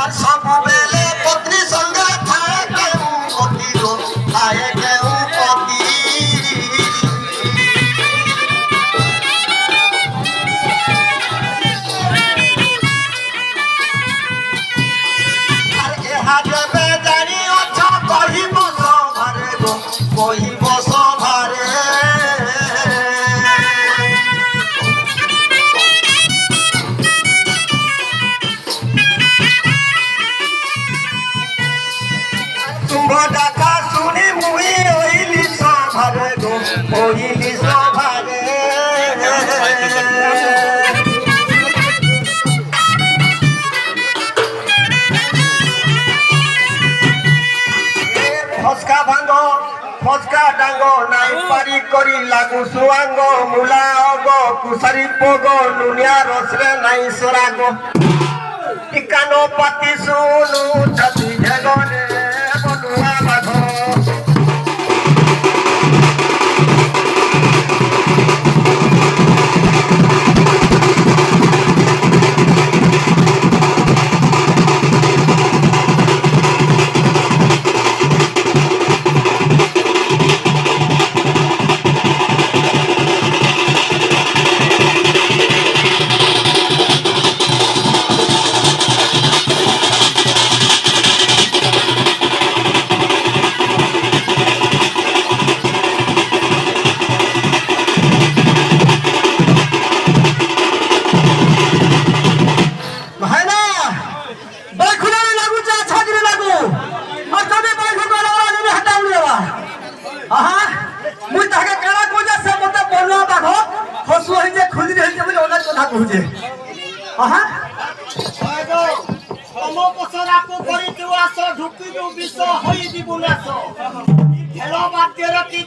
আর সব বেলে পত্নী সঙ্গে থাকে কেউ অতি গো থাকে কেউ অতি আর এহা দেবে জানি অছা কহিব সভারে গো কহিব সভারে ডাকা শুনি মুই ওইলি সভারে গো ওইলি সভারে ফসকা ভাঙ্গ ফসকা ডাঙ্গ নাই পারি করি লাগু সুয়াঙ্গ মূলা অগ কুসারি পগ নুনিয়া রসরে নাই সরাগ ইকানো পাতি শুনু ছাতি ঢেগনে বনুয়া বাঘ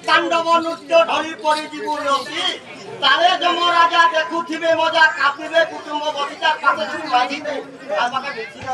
তাণ্ডব নৃত্য ধরি পড়ি দিব রসি তারে যম রাজা দেখুথিবে মজা কাঁপিবে কুটুম্ব বসিতার পাশে বাঁধিবে আমাকে দেখি না